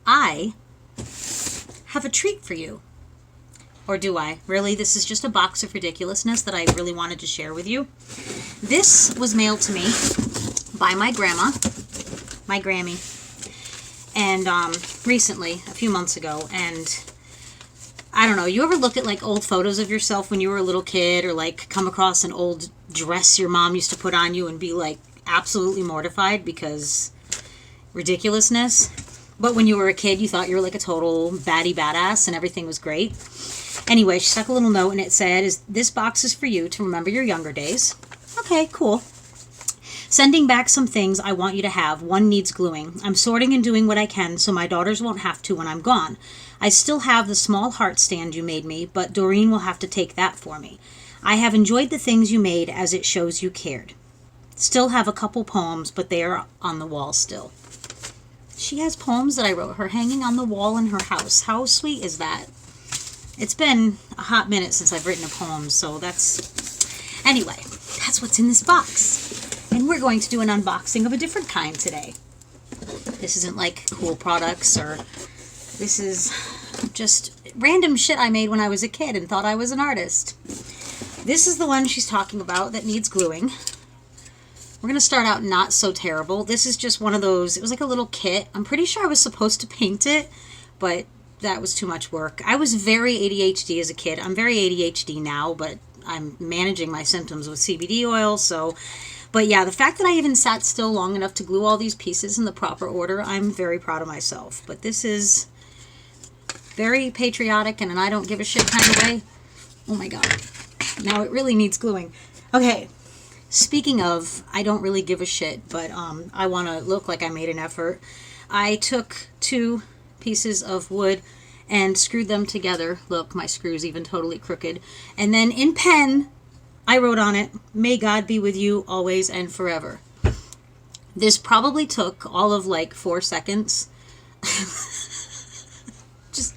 I have a treat for you. Or do I? Really? This is just a box of ridiculousness that I really wanted to share with you. This was mailed to me by my grandma, my Grammy, and recently, a few months ago. And I don't know, you ever look at like old photos of yourself when you were a little kid, or like come across an old dress your mom used to put on you and be like absolutely mortified because ridiculousness? But when you were a kid, you thought you were like a total baddie badass and everything was great. Anyway, she stuck a little note and it said, "This box is for you to remember your younger days." Okay, cool. "Sending back some things I want you to have. One needs gluing. I'm sorting and doing what I can so my daughters won't have to when I'm gone. I still have the small heart stand you made me, but Doreen will have to take that for me. I have enjoyed the things you made as it shows you cared. Still have a couple poems, but they are on the wall still." She has poems that I wrote her hanging on the wall in her house. How sweet is that? It's been a hot minute since I've written a poem, so anyway, that's what's in this box. And we're going to do an unboxing of a different kind today. This isn't like cool products, or this is just random shit I made when I was a kid and thought I was an artist. This is the one she's talking about that needs gluing. We're going to start out not so terrible. This is just one of those, it was like a little kit. I'm pretty sure I was supposed to paint it, but that was too much work. I was very ADHD as a kid. I'm very ADHD now, but I'm managing my symptoms with CBD oil, so... But yeah, the fact that I even sat still long enough to glue all these pieces in the proper order, I'm very proud of myself. But this is very patriotic and an I don't give a shit kind of way. Oh my god. Now it really needs gluing. Okay, speaking of I don't really give a shit, but I want to look like I made an effort. I took 2 pieces of wood and screwed them together. Look, my screw's even totally crooked. And then in pen, I wrote on it, "May God be with you always and forever." This probably took all of like 4 seconds. Just,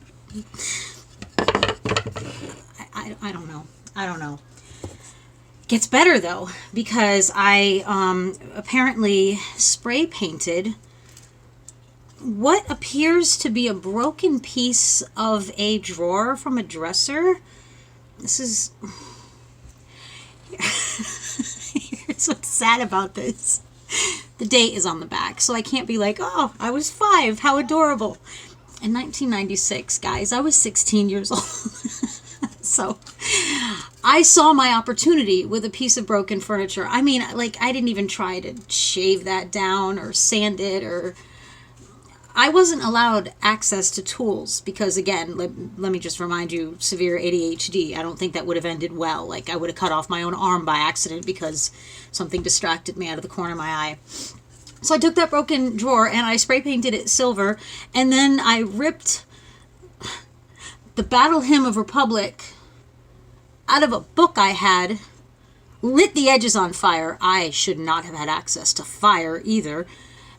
I don't know. I don't know. Gets better though, because I apparently spray painted what appears to be a broken piece of a drawer from a dresser. This is... Here's what's sad about this. The date is on the back, so I can't be like, oh, I was 5, how adorable. In 1996, guys, I was 16 years old. So I saw my opportunity with a piece of broken furniture. I mean, like, I didn't even try to shave that down or sand it, or... I wasn't allowed access to tools because, again, let me just remind you, severe ADHD. I don't think that would have ended well. Like, I would have cut off my own arm by accident because something distracted me out of the corner of my eye. So I took that broken drawer and I spray painted it silver, and then I ripped the Battle Hymn of Republic out of a book I had, lit the edges on fire. I should not have had access to fire either.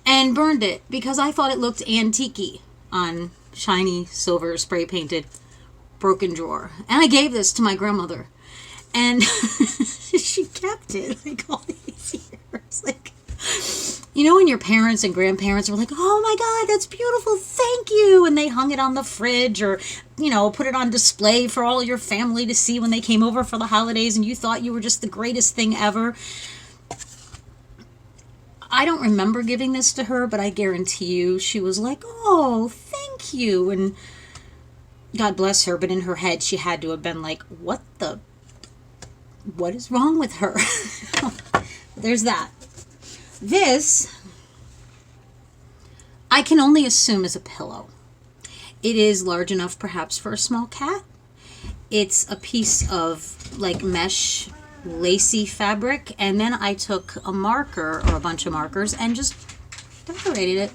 And burned it because I thought it looked antique-y on shiny silver spray painted broken drawer. And I gave this to my grandmother, and she kept it like all these years. Like, you know, when your parents and grandparents were like, "Oh my god, that's beautiful, thank you," and they hung it on the fridge, or, you know, put it on display for all your family to see when they came over for the holidays, and you thought you were just the greatest thing ever. I don't remember giving this to her, but I guarantee you she was like, "Oh, thank you." And God bless her, but in her head she had to have been like, what is wrong with her? There's that. This, I can only assume, is a pillow. It is large enough perhaps for a small cat. It's a piece of like mesh lacy fabric, and then I took a marker or a bunch of markers and just decorated it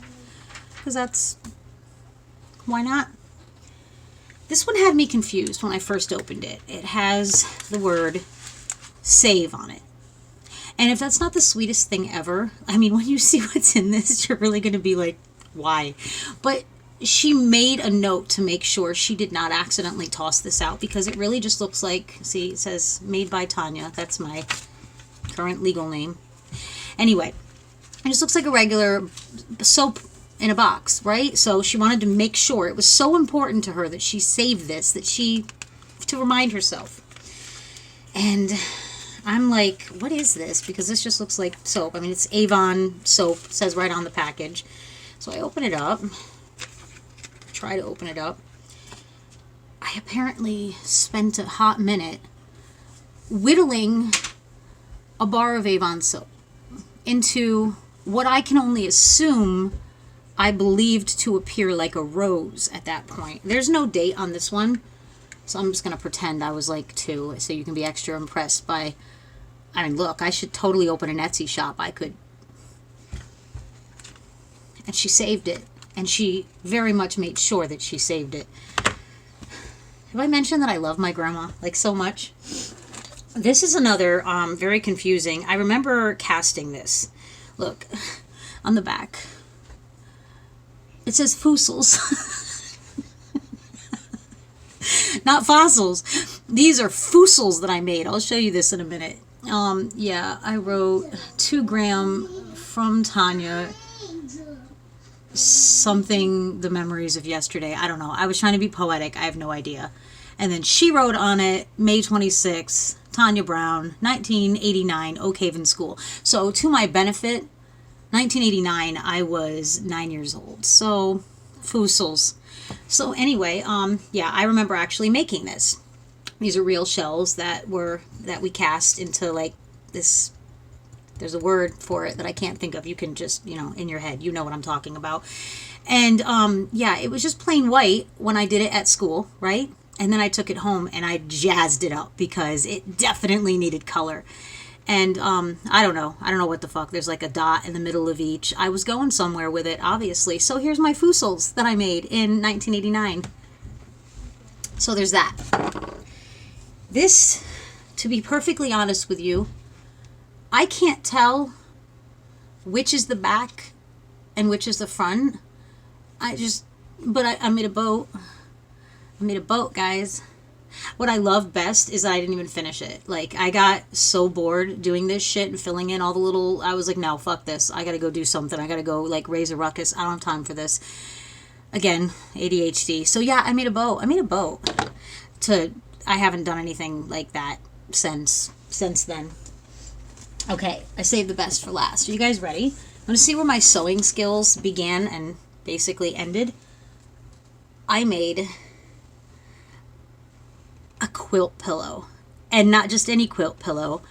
because why not? This one had me confused when I first opened it. It has the word save on it, and if that's not the sweetest thing ever, I mean, when you see what's in this, you're really going to be like, why? But she made a note to make sure she did not accidentally toss this out, because it really just looks like, see, it says made by Tanya. That's my current legal name. Anyway, it just looks like a regular soap in a box, right? So she wanted to make sure, it was so important to her that she saved this, to remind herself. And I'm like, what is this? Because this just looks like soap. I mean, it's Avon soap, it says right on the package. So I open it up, try to open it up. I apparently spent a hot minute whittling a bar of Avon soap into what I can only assume I believed to appear like a rose at that point. There's no date on this one, so I'm just going to pretend I was like 2, so you can be extra impressed by... I mean, look, I should totally open an Etsy shop. I could. And she saved it, and she very much made sure that she saved it. Have I mentioned that I love my grandma, like, so much? This is another very confusing. I remember casting this. Look, on the back. It says Fusels. Not fossils. These are Fusels that I made. I'll show you this in a minute. Yeah, I wrote 2 gram from Tanya. Something, the memories of yesterday. I don't know. I was trying to be poetic. I have no idea. And then she wrote on it, May 26th, Tanya Brown, 1989, Oak Haven School. So to my benefit, 1989, I was 9 years old. So, Fusels. So anyway, yeah, I remember actually making this. These are real shells that we cast into like this. There's a word for it that I can't think of. You can just, in your head, you know what I'm talking about. And yeah, it was just plain white when I did it at school, right? And then I took it home and I jazzed it up because it definitely needed color. And I don't know what the fuck. There's like a dot in the middle of each. I was going somewhere with it, obviously. So here's my Fusels that I made in 1989. So there's that. This, to be perfectly honest with you, I can't tell which is the back and which is the front. I made a boat. I made a boat, guys. What I love best is that I didn't even finish it. Like, I got so bored doing this shit and filling in all the little... I was like, no, fuck this. I gotta go do something. I gotta go, like, raise a ruckus. I don't have time for this. Again, ADHD. So, yeah, I made a boat. I haven't done anything like that since then. Okay, I saved the best for last. Are you guys ready? I'm going to see where my sewing skills began and basically ended. I made a quilt pillow. And not just any quilt pillow,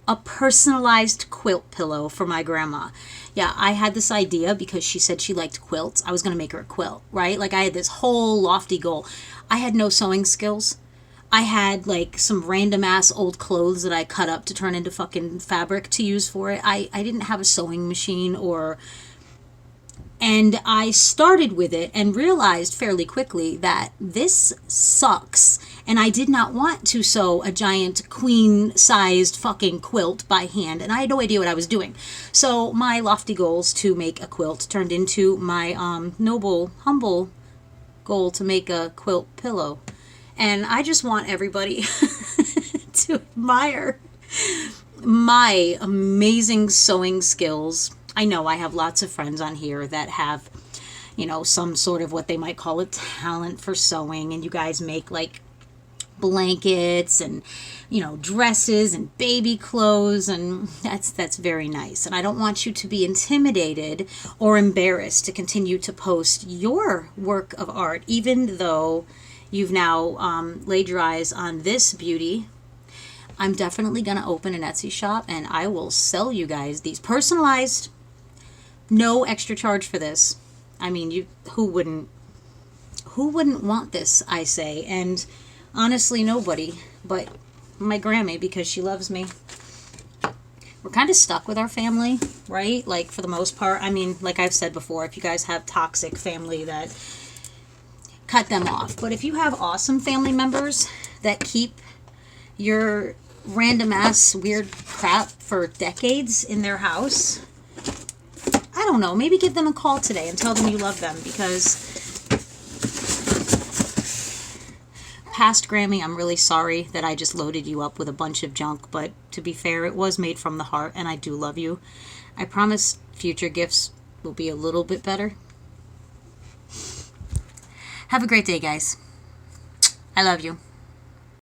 a personalized quilt pillow for my grandma. Yeah, I had this idea because she said she liked quilts. I was going to make her a quilt, right? Like, I had this whole lofty goal. I had no sewing skills. I had like some random ass old clothes that I cut up to turn into fucking fabric to use for it. I didn't have a sewing machine and I started with it and realized fairly quickly that this sucks. And I did not want to sew a giant queen-sized fucking quilt by hand. And I had no idea what I was doing. So my lofty goals to make a quilt turned into my noble, humble goal to make a quilt pillow. And I just want everybody to admire my amazing sewing skills. I know I have lots of friends on here that have, some sort of what they might call a talent for sewing. And you guys make like blankets and, dresses and baby clothes. And that's very nice. And I don't want you to be intimidated or embarrassed to continue to post your work of art, even though you've now laid your eyes on this beauty. I'm definitely going to open an Etsy shop and I will sell you guys these personalized, no extra charge for this. I mean, who wouldn't want this, I say. And honestly, nobody but my Grammy, because she loves me. We're kind of stuck with our family, right? Like, for the most part. I mean, like I've said before, if you guys have toxic family, that cut them off. But if you have awesome family members that keep your random ass weird crap for decades in their house, I don't know, maybe give them a call today and tell them you love them, because past Grammy, I'm really sorry that I just loaded you up with a bunch of junk, but to be fair, it was made from the heart and I do love you. I promise future gifts will be a little bit better. Have a great day, guys. I love you.